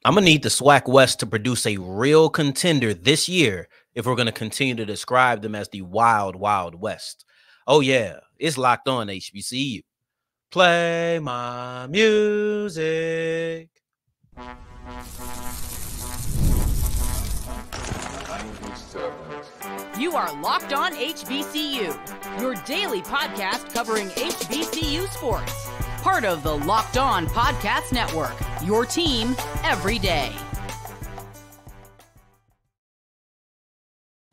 I'm going to need the SWAC West to produce a real contender this year if we're going to continue to describe them as the Wild, Wild West. Oh, yeah, it's locked on HBCU. Play my music. You are Locked On HBCU, your daily podcast covering HBCU sports. Part of the Locked On Podcast Network, your team every day.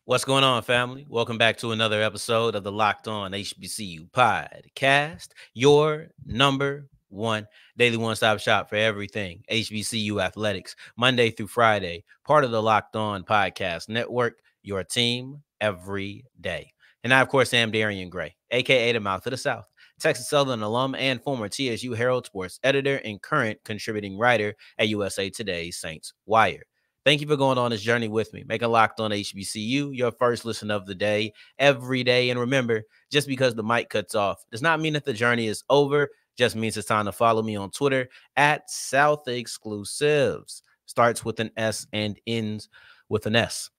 What's going on, family? Welcome back to another episode of the Locked On HBCU podcast, your number one daily one-stop shop for everything HBCU athletics, Monday through Friday, part of the Locked On Podcast Network, your team every day. And I, of course, am Darian Gray, a.k.a. the Mouth of the South, Texas Southern alum and former TSU Herald Sports editor and current contributing writer at USA Today's Saints Wire. Thank you for going on this journey with me. Make a Locked On HBCU your first listen of the day, every day. And remember, just because the mic cuts off does not mean that the journey is over. Just means it's time to follow me on Twitter at South Exclusives. Starts with an S and ends with an S.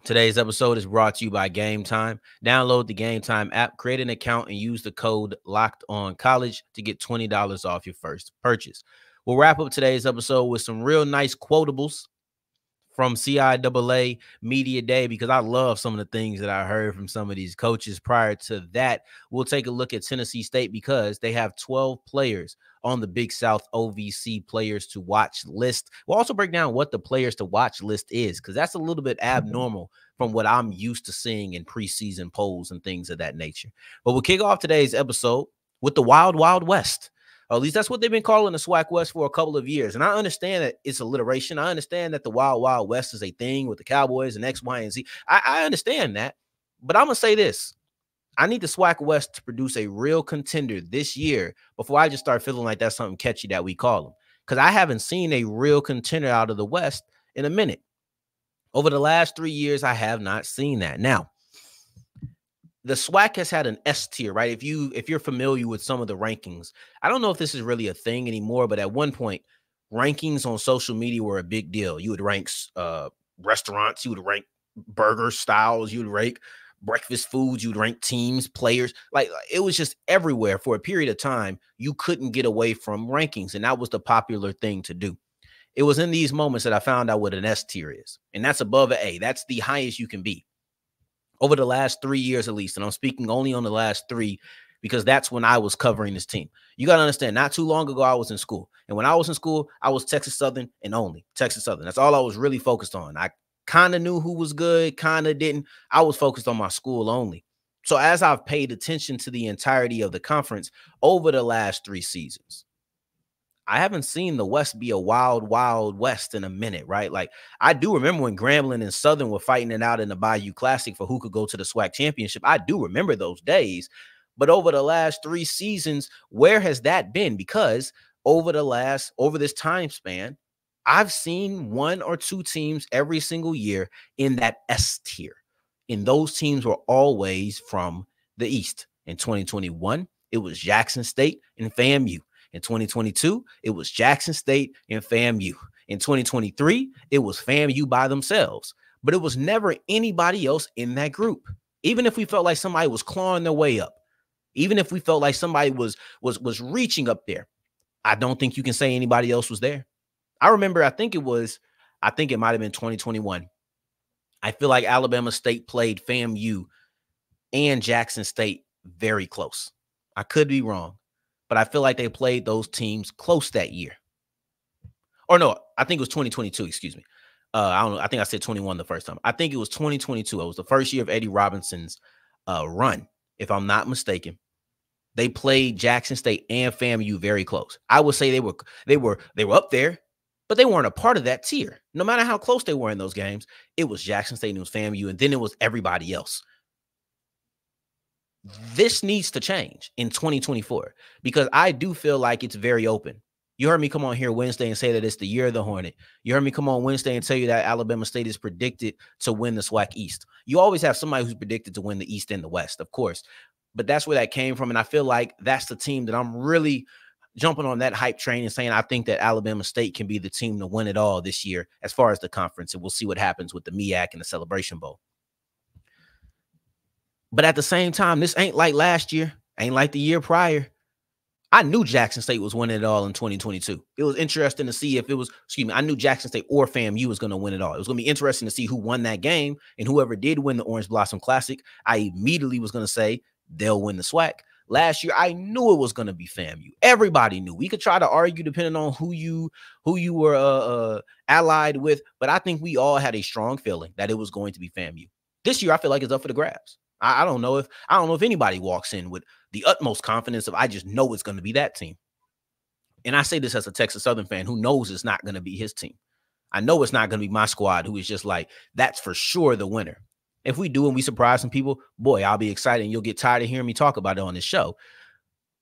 Today's episode is brought to you by Gametime. Download the Gametime app, create an account, and use the code LOCKEDONCollege to get $20 off your first purchase. We'll wrap up today's episode with some real nice quotables from CIAA Media Day, because I love some of the things that I heard from some of these coaches. Prior to that, we'll take a look at Tennessee State because they have 12 players on the Big South OVC players to watch list. We'll also break down what the players to watch list is, because that's a little bit abnormal from what I'm used to seeing in preseason polls and things of that nature. But we'll kick off today's episode with the Wild, Wild West. Or at least that's what they've been calling the SWAC West for a couple of years. And I understand that it's alliteration. I understand that the Wild, Wild West is a thing with the Cowboys and X, Y, and Z. I understand that. But I'm going to say this. I need the SWAC West to produce a real contender this year before I just start feeling like that's something catchy that we call them. Because I haven't seen a real contender out of the West in a minute. Over the last 3 years, I have not seen that. Now, the SWAC has had an S tier, right? If you're familiar with some of the rankings, I don't know if this is really a thing anymore, but at one point, rankings on social media were a big deal. You would rank restaurants, you would rank burger styles, you would rank breakfast foods, you'd rank teams, players. Like, it was just everywhere for a period of time. You couldn't get away from rankings, and that was the popular thing to do. It was in these moments that I found out what an S tier is, and that's above an A. That's the highest you can be. Over the last 3 years at least, and I'm speaking only on the last 3 because that's when I was covering this team. You got to understand, not too long ago, I was in school. And when I was in school, I was Texas Southern and only Texas Southern. That's all I was really focused on. I kind of knew who was good, kind of didn't. I was focused on my school only. So as I've paid attention to the entirety of the conference over the last 3 seasons, I haven't seen the West be a wild, wild West in a minute, right? Like, I do remember when Grambling and Southern were fighting it out in the Bayou Classic for who could go to the SWAC championship. I do remember those days. But over the last 3 seasons, where has that been? Because over this time span, I've seen 1 or 2 teams every single year in that S tier. And those teams were always from the East. In 2021, it was Jackson State and FAMU. In 2022, it was Jackson State and FAMU. In 2023, it was FAMU by themselves. But it was never anybody else in that group. Even if we felt like somebody was clawing their way up, even if we felt like somebody was reaching up there, I don't think you can say anybody else was there. I remember, I think it might have been 2021. I feel like Alabama State played FAMU and Jackson State very close. I could be wrong, but I feel like they played those teams close that year. Or no, I think it was 2022, excuse me. I don't know. I think I said 21 the first time. I think it was 2022. It was the first year of Eddie Robinson's run, if I'm not mistaken. They played Jackson State and FAMU very close. I would say they were up there, but they weren't a part of that tier. No matter how close they were in those games, it was Jackson State and it was FAMU, and then it was everybody else. This needs to change in 2024 because I do feel like it's very open. You heard me come on here Wednesday and say that it's the year of the Hornet. You heard me come on Wednesday and tell you that Alabama State is predicted to win the SWAC East. You always have somebody who's predicted to win the East and the West, of course. But that's where that came from, and I feel like that's the team that I'm really jumping on that hype train and saying I think that Alabama State can be the team to win it all this year as far as the conference, and we'll see what happens with the MEAC and the Celebration Bowl. But at the same time, this ain't like last year, ain't like the year prior. I knew Jackson State was winning it all in 2022. It was interesting to see if it was, I knew Jackson State or FAMU was going to win it all. It was going to be interesting to see who won that game, and whoever did win the Orange Blossom Classic, I immediately was going to say they'll win the SWAC. Last year, I knew it was going to be FAMU. Everybody knew. We could try to argue depending on who you were allied with, but I think we all had a strong feeling that it was going to be FAMU. This year, I feel like it's up for the grabs. I don't know if anybody walks in with the utmost confidence of I just know it's going to be that team. And I say this as a Texas Southern fan who knows it's not going to be his team. I know it's not going to be my squad who is just like, that's for sure the winner. If we do and we surprise some people, boy, I'll be excited and you'll get tired of hearing me talk about it on this show.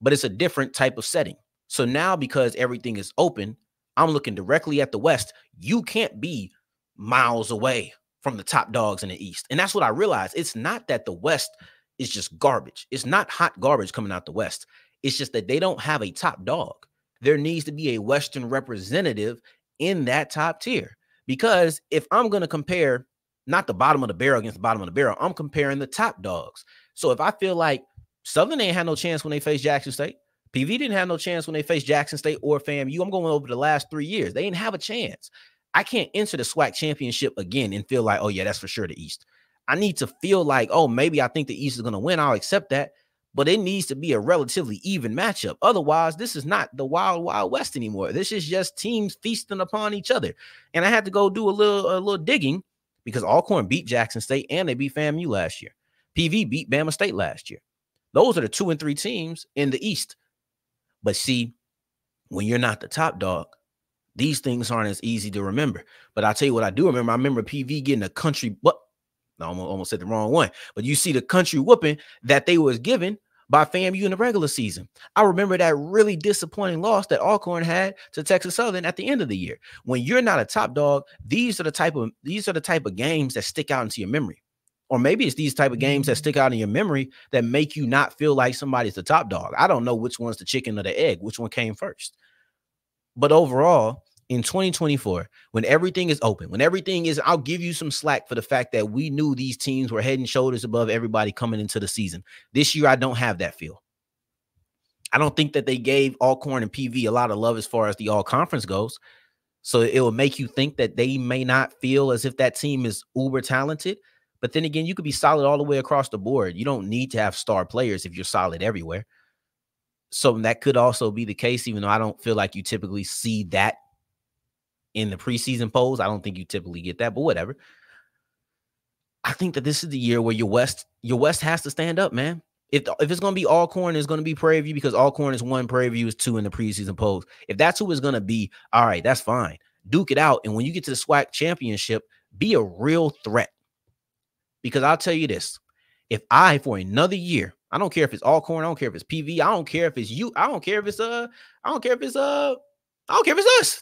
But it's a different type of setting. So now because everything is open, I'm looking directly at the West. You can't be miles away from the top dogs in the East. And that's what I realized. It's not that the West is just garbage. It's not hot garbage coming out the West. It's just that they don't have a top dog. There needs to be a Western representative in that top tier. Because if I'm going to compare not the bottom of the barrel against the bottom of the barrel, I'm comparing the top dogs. So if I feel like Southern ain't had no chance when they faced Jackson State, PV didn't have no chance when they faced Jackson State or FAMU, I'm going over the last 3 years. They didn't have a chance. I can't enter the SWAC championship again and feel like, oh, yeah, that's for sure the East. I need to feel like, oh, maybe I think the East is going to win. I'll accept that. But it needs to be a relatively even matchup. Otherwise, this is not the Wild Wild West anymore. This is just teams feasting upon each other. And I had to go do a little digging because Alcorn beat Jackson State and they beat FAMU last year. PV beat Bama State last year. Those are the 2 and 3 teams in the East. But see, when you're not the top dog, these things aren't as easy to remember. But I'll tell you what I do remember. I remember PV getting a country, I almost said the wrong one. But you see the country whooping that they was given by FAMU in the regular season. I remember that really disappointing loss that Alcorn had to Texas Southern at the end of the year. When you're not a top dog, these are the type of games that stick out into your memory. Or maybe it's these type of games that stick out in your memory that make you not feel like somebody's the top dog. I don't know which one's the chicken or the egg, which one came first. But overall, in 2024, when everything is open, when everything is, I'll give you some slack for the fact that we knew these teams were head and shoulders above everybody coming into the season. This year, I don't have that feel. I don't think that they gave Alcorn and PV a lot of love as far as the all-conference goes. So it will make you think that they may not feel as if that team is uber talented. But then again, you could be solid all the way across the board. You don't need to have star players if you're solid everywhere. So that could also be the case, even though I don't feel like you typically see that in the preseason polls. I don't think you typically get that, but whatever. I think that this is the year where your West has to stand up, man. If it's going to be Alcorn, it's going to be Prairie View because Alcorn is 1, Prairie View is 2 in the preseason polls. If that's who it's going to be, all right, that's fine. Duke it out. And when you get to the SWAC championship, be a real threat. Because I'll tell you this, if for another year, I don't care if it's Alcorn, I don't care if it's PV, I don't care if it's you, I don't care if it's us,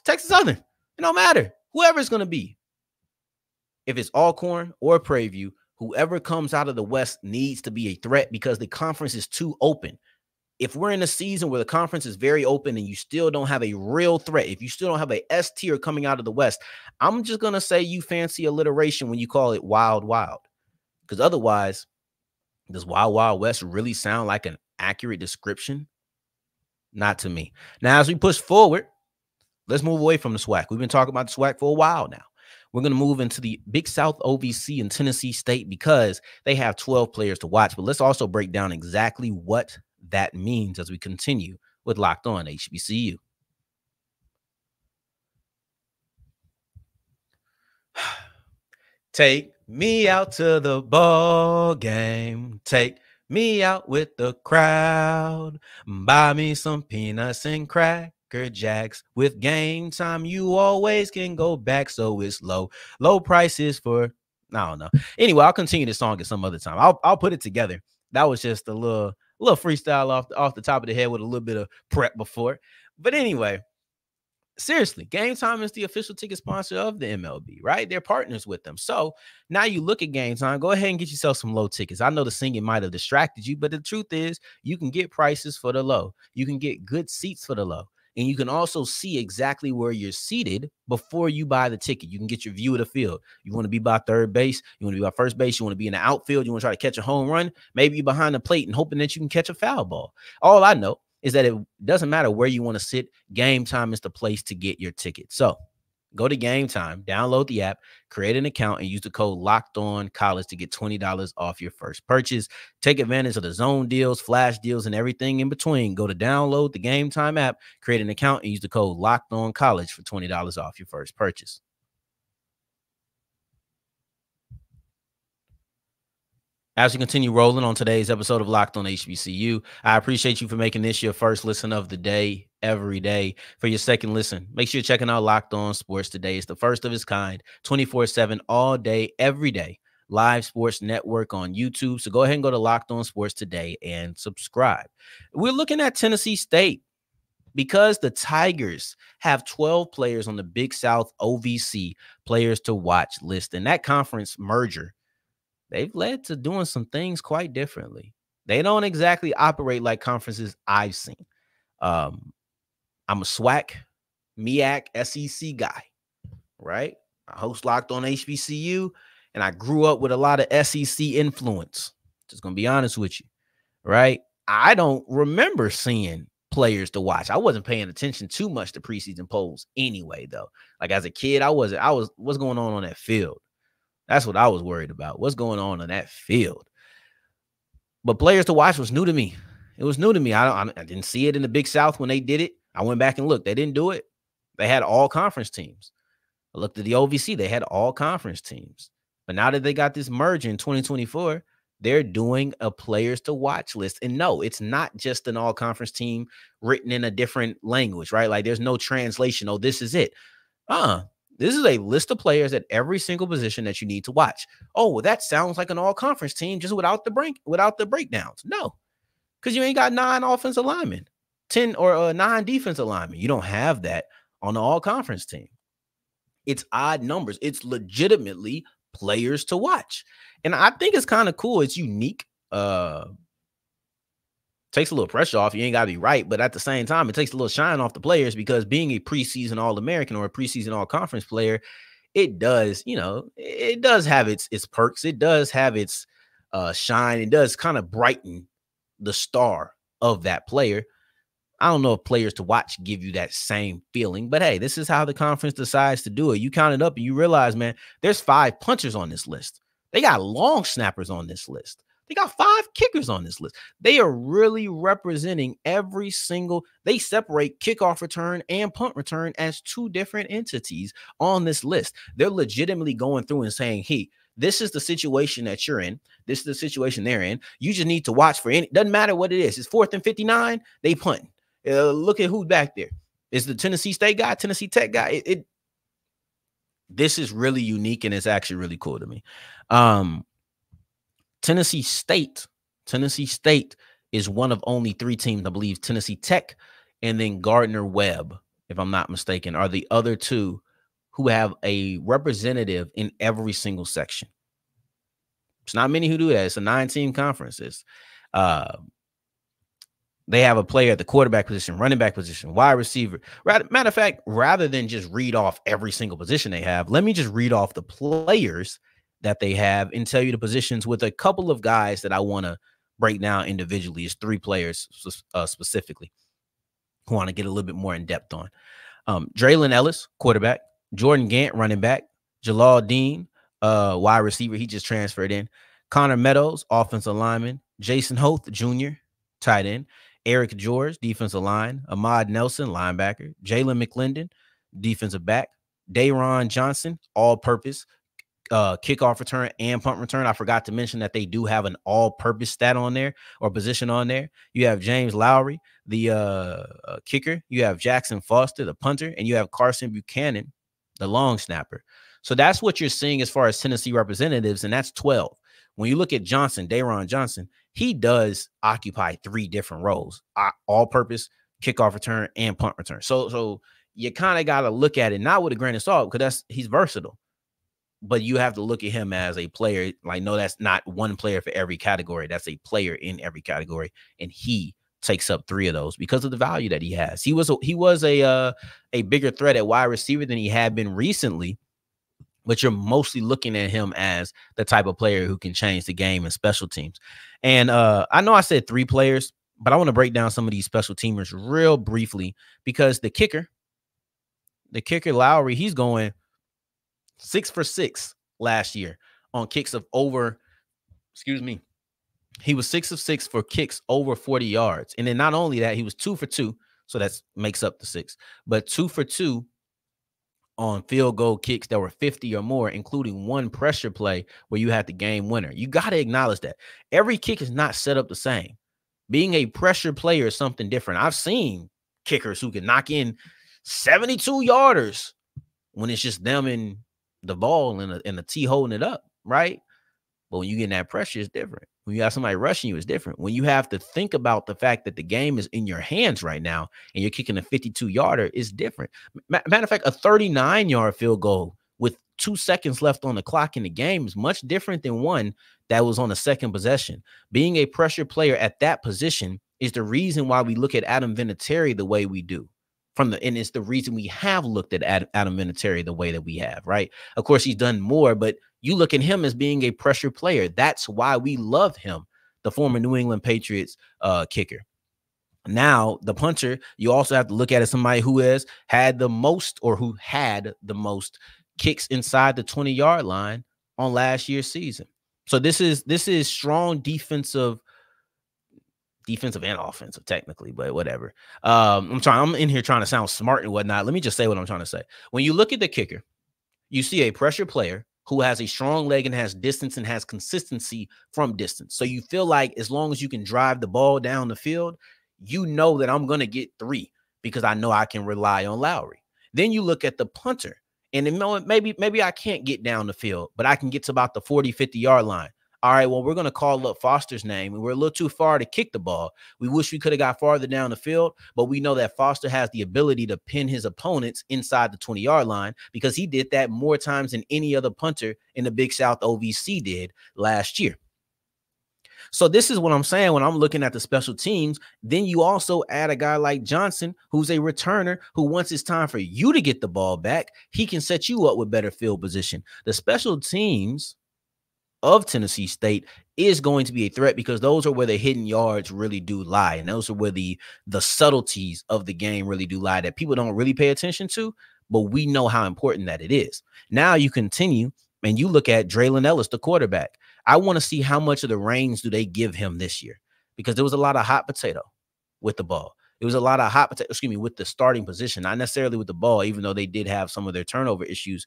Texas Southern. It don't matter. Whoever it's going to be. If it's Alcorn or Prairie View, whoever comes out of the West needs to be a threat because the conference is too open. If we're in a season where the conference is very open and you still don't have a real threat, if you still don't have a S tier coming out of the West, I'm just going to say you fancy alliteration when you call it Wild Wild. Because otherwise, does Wild Wild West really sound like an accurate description? Not to me. Now, as we push forward, let's move away from the SWAC. We've been talking about the SWAC for a while now. We're going to move into the Big South OVC in Tennessee State because they have 12 players to watch. But let's also break down exactly what that means as we continue with Locked On HBCU. Take me out to the ball game. Take me out with the crowd. Buy me some peanuts and Cracker Jacks. With Game Time, you always can go back, so it's low prices for, I don't know. Anyway, I'll continue this song at some other time. I'll put it together. That was just a little freestyle off the top of the head with a little bit of prep before. But anyway, Seriously, Gametime is the official ticket sponsor of the MLB, right? They're partners with them. So now you look at Gametime, go ahead and get yourself some low tickets. I know the singing might have distracted you, but the truth is you can get prices for the low. You can get good seats for the low. And you can also see exactly where you're seated before you buy the ticket. You can get your view of the field. You want to be by third base. You want to be by first base. You want to be in the outfield. You want to try to catch a home run. Maybe you're behind the plate and hoping that you can catch a foul ball. All I know is that it doesn't matter where you want to sit. Gametime is the place to get your ticket. So go to Gametime, download the app, create an account, and use the code LOCKEDONCollege to get $20 off your first purchase. Take advantage of the zone deals, flash deals, and everything in between. Go to download the Gametime app, create an account, and use the code LOCKEDONCollege for $20 off your first purchase. As we continue rolling on today's episode of Locked On HBCU, I appreciate you for making this your first listen of the day, every day. For your second listen, make sure you're checking out Locked On Sports Today. It's the first of its kind, 24/7, all day, every day. Live sports network on YouTube. So go ahead and go to Locked On Sports Today and subscribe. We're looking at Tennessee State because the Tigers have 12 players on the Big South OVC players to watch list. And that conference merger, they've led to doing some things quite differently. They don't exactly operate like conferences I've seen. I'm a SWAC, MEAC, SEC guy, right? I host Locked On HBCU, and I grew up with a lot of SEC influence. Just going to be honest with you, right? I don't remember seeing players to watch. I wasn't paying attention too much to preseason polls anyway, though. Like as a kid, what's going on that field? That's what I was worried about. What's going on in that field? But players to watch was new to me. It was new to me. I didn't see it in the Big South when they did it. I went back and looked. They didn't do it. They had all conference teams. I looked at the OVC. They had all conference teams. But now that they got this merge in 2024, they're doing a players to watch list. And no, it's not just an all conference team written in a different language, right? Like there's no translation. Oh, this is it. This is a list of players at every single position that you need to watch. Oh, well, that sounds like an all-conference team just without the breakdowns. No, because you ain't got 9 offensive linemen, 10 or 9 defensive linemen. You don't have that on the all-conference team. It's odd numbers. It's legitimately players to watch. And I think it's kind of cool. It's unique. Takes a little pressure off. You ain't got to be right. But at the same time, it takes a little shine off the players because being a preseason All-American or a preseason All-Conference player, it does, it does have its perks. It does have its shine. It does kind of brighten the star of that player. I don't know if players to watch give you that same feeling, but hey, this is how the conference decides to do it. You count it up and you realize, man, there's 5 punchers on this list. They got long snappers on this list. They got 5 kickers on this list. They are really representing every single. They separate kickoff return and punt return as 2 different entities on this list. They're legitimately going through and saying, hey, this is the situation that you're in. This is the situation they're in. You just need to watch for any. Doesn't matter what it is. It's 4th and 59. They punting. Look at who's back there. It's the Tennessee State guy, Tennessee Tech guy. This is really unique, and it's actually really cool to me. Tennessee State is one of only 3 teams, I believe. Tennessee Tech and then Gardner-Webb, if I'm not mistaken, are the other 2 who have a representative in every single section. It's not many who do that. It's a 9-team conference. They have a player at the quarterback position, running back position, wide receiver. Matter of fact, rather than just read off every single position they have, let me just read off the players that they have and tell you the positions with a couple of guys that I want to break down individually. It's 3 players specifically who want to get a little bit more in depth on. Draylen Ellis, quarterback. Jordan Gant, running back. Jalal Dean, wide receiver. He just transferred in. Connor Meadows, offensive lineman. Jason Hoth, Jr., tight end. Eriq George, defensive line. Ahmad Nelson, linebacker. Jalen McClendon, defensive back. Dayron Johnson, all-purpose kickoff return and punt return. I forgot to mention that they do have an all-purpose stat on there or position on there. You have James Lowry, the kicker. You have Jackson Foster, the punter, and you have Carson Buchanan, the long snapper. So that's what you're seeing as far as Tennessee representatives, and that's 12. When you look at Johnson, Dayron Johnson, he does occupy 3 different roles: all-purpose, kickoff return, and punt return. So you kind of got to look at it not with a grain of salt because he's versatile. But you have to look at him as a player. Like, no, that's not one player for every category. That's a player in every category. And he takes up 3 of those because of the value that he has. He was a bigger threat at wide receiver than he had been recently. But you're mostly looking at him as the type of player who can change the game in special teams. And I know I said 3 players, but I want to break down some of these special teamers real briefly because the kicker, Lowry, he's going 6 for 6 last year on kicks of over, he was 6 of 6 for kicks over 40 yards. And then not only that, he was 2 for 2. So that makes up the 6, but 2 for 2 on field goal kicks that were 50 or more, including 1 pressure play where you had the game winner. You got to acknowledge that every kick is not set up the same. Being a pressure player is something different. I've seen kickers who can knock in 72-yarders when it's just them and the ball and the tee holding it up, right? But when you get in that pressure, it's different. When you have somebody rushing you, it's different. When you have to think about the fact that the game is in your hands right now and you're kicking a 52-yarder, it's different. Matter of fact, a 39-yard field goal with 2 seconds left on the clock in the game is much different than one that was on the second possession. Being a pressure player at that position is the reason why we look at Adam Vinatieri the way we do. And it's the reason we have looked at Adam Vinatieri the way that we have, right? Of course, he's done more, but you look at him as being a pressure player. That's why we love him, the former New England Patriots kicker. Now, the punter, you also have to look at it as somebody who had the most kicks inside the 20-yard line on last year's season. So this is strong defensive and offensive, technically, but whatever. I'm in here trying to sound smart and whatnot. Let me just say what I'm trying to say. When you look at the kicker, you see a pressure player who has a strong leg and has distance and has consistency from distance. So you feel like as long as you can drive the ball down the field, you know that I'm going to get 3 because I know I can rely on Lowry. Then you look at the punter, and maybe I can't get down the field, but I can get to about the 40, 50-yard line. All right, well, we're going to call up Foster's name, and we're a little too far to kick the ball. We wish we could have got farther down the field, but we know that Foster has the ability to pin his opponents inside the 20-yard line because he did that more times than any other punter in the Big South OVC did last year. So this is what I'm saying when I'm looking at the special teams. Then you also add a guy like Johnson, who's a returner, who once it's time for you to get the ball back, he can set you up with better field position. The special teams of Tennessee State is going to be a threat because those are where the hidden yards really do lie. And those are where the subtleties of the game really do lie that people don't really pay attention to, but we know how important that it is. Now you continue and you look at Draylen Ellis, the quarterback. I want to see how much of the reins do they give him this year because there was a lot of hot potato with the ball. It was a lot of hot potato, with the starting position, not necessarily with the ball, even though they did have some of their turnover issues.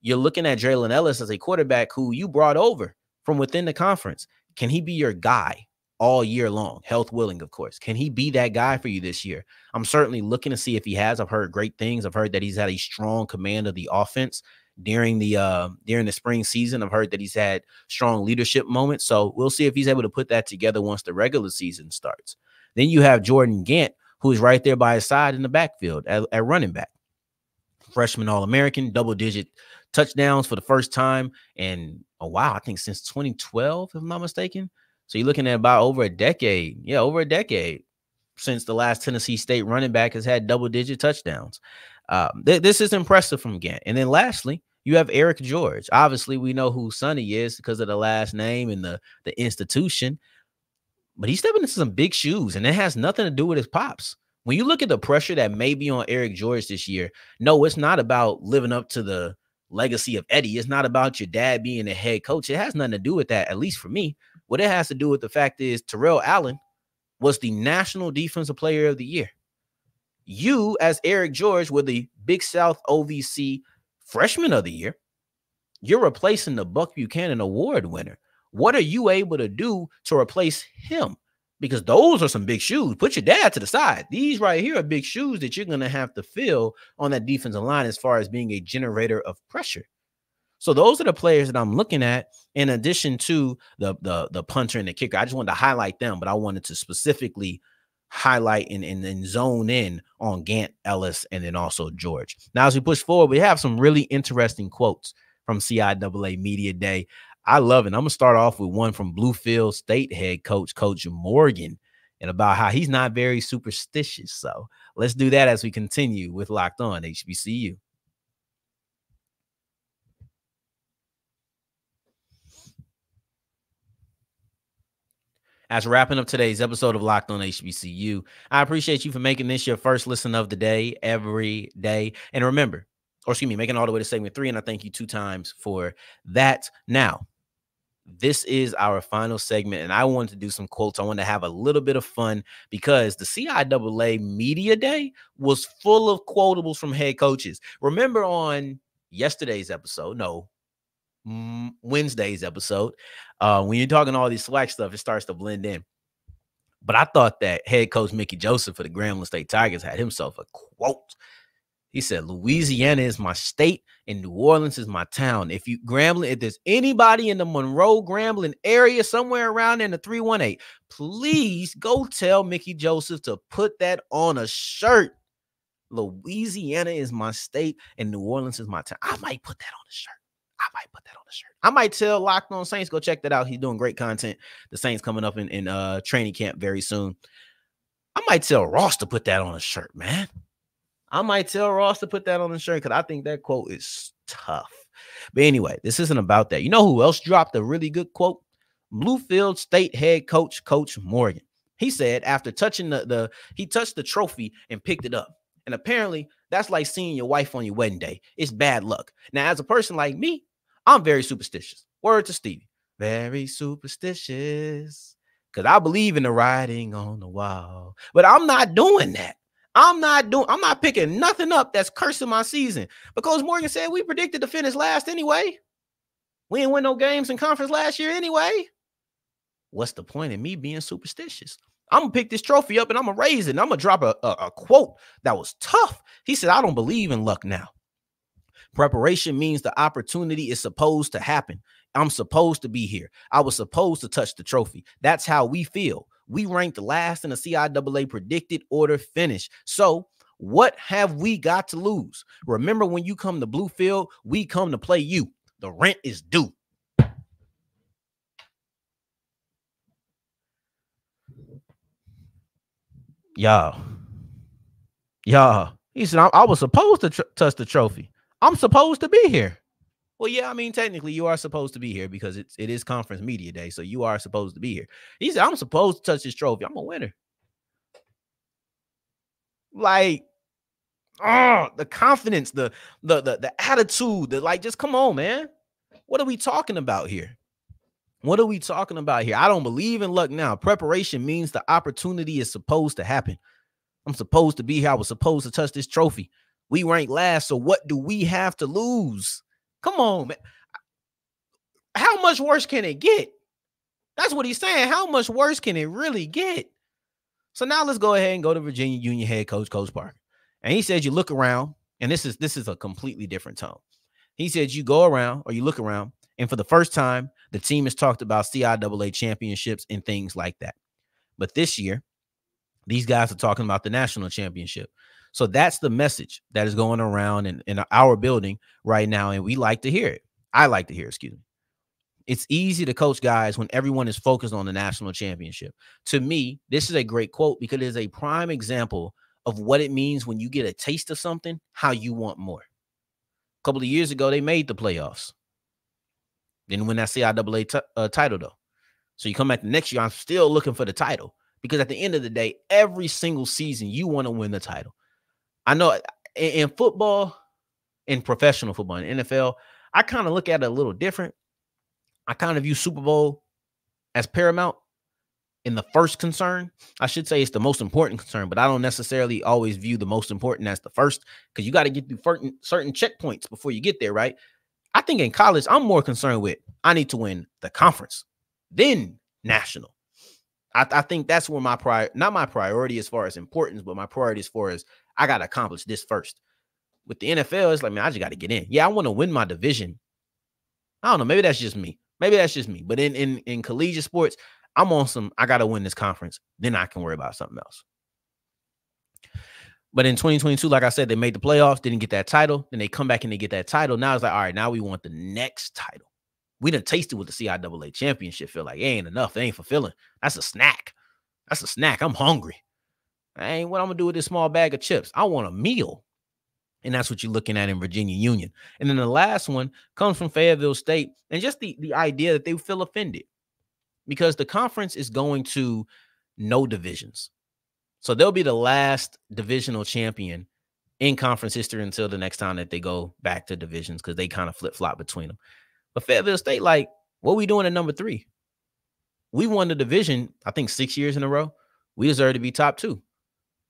You're looking at Draylen Ellis as a quarterback who you brought over from within the conference. Can he be your guy all year long? Health willing, of course. Can he be that guy for you this year? I'm certainly looking to see if he has. I've heard great things. I've heard that he's had a strong command of the offense during the spring season. I've heard that he's had strong leadership moments. So we'll see if he's able to put that together once the regular season starts. Then you have Jordan Gant, who is right there by his side in the backfield at running back. Freshman All-American, double-digit touchdowns for the first time in I think since 2012, if I'm not mistaken. So you're looking at about over a decade. Yeah, over a decade since the last Tennessee State running back has had double-digit touchdowns. This is impressive from Gant. And then lastly, you have Eriq George. Obviously, we know who son he is because of the last name and the institution. But he's stepping into some big shoes, and it has nothing to do with his pops. When you look at the pressure that may be on Eriq George this year, no, it's not about living up to the legacy of Eddie. It's not about your dad being a head coach. It has nothing to do with that, at least for me. What it has to do with the fact is Terrell Allen was the National Defensive Player of the Year. You, as Eriq George, were the Big South OVC Freshman of the Year. You're replacing the Buck Buchanan Award winner. What are you able to do to replace him? Because those are some big shoes. Put your dad to the side. These right here are big shoes that you're going to have to fill on that defensive line as far as being a generator of pressure. So those are the players that I'm looking at in addition to the punter and the kicker. I just wanted to highlight them, but I wanted to specifically highlight and zone in on Gant Ellis and then also George. Now, as we push forward, we have some really interesting quotes from CIAA Media Day. I love it. I'm going to start off with one from Bluefield State head coach, Coach Morgan, and about how he's not very superstitious. So let's do that as we continue with Locked On HBCU. As wrapping up today's episode of Locked On HBCU, I appreciate you for making this your first listen of the day every day. And remember, or excuse me, making all the way to segment 3, and I thank you 2 times for that. Now, this is our final segment, and I wanted to do some quotes. I want to have a little bit of fun because the CIAA Media Day was full of quotables from head coaches. Remember on yesterday's episode, Wednesday's episode, when you're talking all these SWAC stuff, it starts to blend in. But I thought that head coach Mickey Joseph for the Grambling State Tigers had himself a quote. He said, "Louisiana is my state and New Orleans is my town. If there's anybody in the Monroe Grambling area, somewhere around there in the 318, please go tell Mickey Joseph to put that on a shirt. Louisiana is my state and New Orleans is my town." I might put that on a shirt. I might tell Locked On Saints, go check that out. He's doing great content. The Saints coming up in training camp very soon. I might tell Ross to put that on a shirt, man. I might tell Ross to put that on a shirt because I think that quote is tough. But anyway, this isn't about that. You know who else dropped a really good quote? Bluefield State head coach, Coach Morgan. He said after touching he touched the trophy and picked it up. And apparently that's like seeing your wife on your wedding day. It's bad luck. Now, as a person like me, I'm very superstitious. Word to Stevie. Very superstitious. Because I believe in the writing on the wall. But I'm not doing that. I'm not picking nothing up that's cursing my season. Because Morgan said we predicted to finish last anyway. We didn't win no games in conference last year anyway. What's the point in me being superstitious? I'm going to pick this trophy up and I'm going to raise it. And I'm going to drop a quote that was tough. He said, "I don't believe in luck now. Preparation means the opportunity is supposed to happen. I'm supposed to be here. I was supposed to touch the trophy. That's how we feel. We ranked last in the CIAA predicted order finish. So what have we got to lose? Remember, when you come to Bluefield, we come to play you. The rent is due." Y'all. He said, I was supposed to touch the trophy. I'm supposed to be here. Well, yeah, I mean, technically you are supposed to be here because it is conference media day. So you are supposed to be here. He said, I'm supposed to touch this trophy. I'm a winner. Like, the confidence, the attitude, just come on, man. What are we talking about here? I don't believe in luck now. Preparation means the opportunity is supposed to happen. I'm supposed to be here. I was supposed to touch this trophy. We ranked last, so what do we have to lose? Come on, man. How much worse can it get? That's what he's saying. How much worse can it really get? So now let's go ahead and go to Virginia Union head coach, Coach Parker. And he said you look around, and this is a completely different tone. He said you go around or you look around, and for the first time, the team has talked about CIAA championships and things like that. But this year, these guys are talking about the national championship. So that's the message that is going around in our building right now, and we like to hear it. I like to hear it, excuse me. It's easy to coach guys when everyone is focused on the national championship. To me, this is a great quote because it is a prime example of what it means when you get a taste of something, how you want more. A couple of years ago, they made the playoffs. Didn't win that CIAA title, though. So you come back the next year, I'm still looking for the title because at the end of the day, every single season, you want to win the title. I know in football, in professional football, in NFL, I kind of look at it a little different. I kind of view Super Bowl as paramount in the first concern. I should say it's the most important concern, but I don't necessarily always view the most important as the first because you got to get through certain checkpoints before you get there, right? I think in college, I'm more concerned with I need to win the conference, then national. I think that's where not my priority as far as importance, but my priority as far as I got to accomplish this first. With the NFL, it's like, man, I just got to get in. Yeah, I want to win my division. I don't know. Maybe that's just me. But in collegiate sports, I'm on some, I got to win this conference. Then I can worry about something else. But in 2022, like I said, they made the playoffs, didn't get that title. Then they come back and they get that title. Now it's like, all right, now we want the next title. We done tasted what the CIAA championship feel like. It ain't enough. It ain't fulfilling. That's a snack. That's a snack. I'm hungry. I ain't what I'm going to do with this small bag of chips. I want a meal. And that's what you're looking at in Virginia Union. And then the last one comes from Fayetteville State. And just the idea that they feel offended because the conference is going to no divisions. So they'll be the last divisional champion in conference history until the next time that they go back to divisions because they kind of flip-flop between them. But Fayetteville State, like, what are we doing at number 3? We won the division, I think, 6 years in a row. We deserve to be top 2.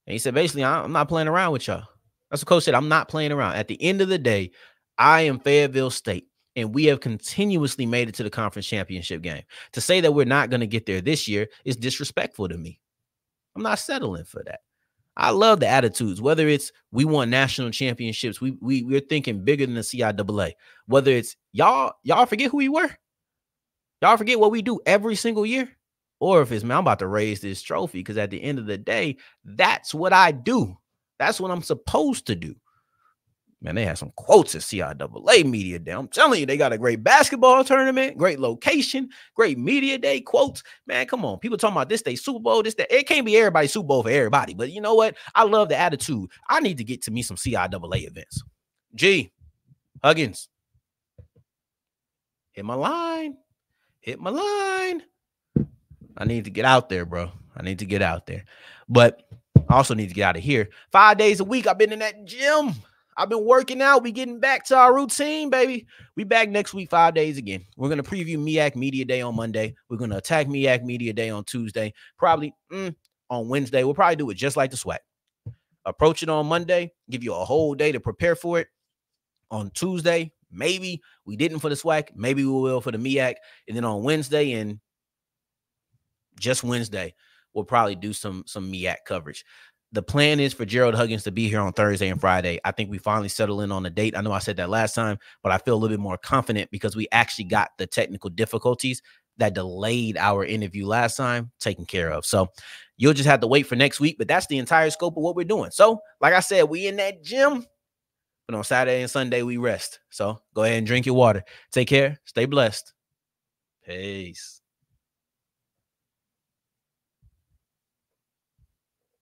And he said, basically, I'm not playing around with y'all. That's what coach said. I'm not playing around. At the end of the day, I am Fayetteville State, and we have continuously made it to the conference championship game. To say that we're not going to get there this year is disrespectful to me. I'm not settling for that. I love the attitudes, whether it's we won national championships, we're thinking bigger than the CIAA, whether it's y'all forget who we were. Y'all forget what we do every single year. Or if it's, man, I'm about to raise this trophy because at the end of the day, that's what I do. That's what I'm supposed to do. Man, they had some quotes at CIAA Media Day. I'm telling you, they got a great basketball tournament, great location, great media day quotes. Man, come on. People talking about this day Super Bowl, this day. It can't be everybody's Super Bowl for everybody. But you know what? I love the attitude. I need to get to me some CIAA events. G, Huggins, hit my line. Hit my line. I need to get out there, bro. I need to get out there. But I also need to get out of here. 5 days a week, I've been in that gym. I've been working out. We getting back to our routine, baby. We back next week, 5 days again. We're going to preview MEAC Media Day on Monday. We're going to attack MEAC Media Day on Tuesday. Probably on Wednesday. We'll probably do it just like the SWAC. Approach it on Monday. Give you a whole day to prepare for it. On Tuesday, maybe we didn't for the SWAC. Maybe we will for the MEAC. And then on Wednesday and just Wednesday, we'll probably do some MEAC coverage. The plan is for Gerald Huggins to be here on Thursday and Friday. I think we finally settle in on a date. I know I said that last time, but I feel a little bit more confident because we actually got the technical difficulties that delayed our interview last time taken care of. So you'll just have to wait for next week, but that's the entire scope of what we're doing. So like I said, we in that gym, but on Saturday and Sunday, we rest. So go ahead and drink your water. Take care. Stay blessed. Peace.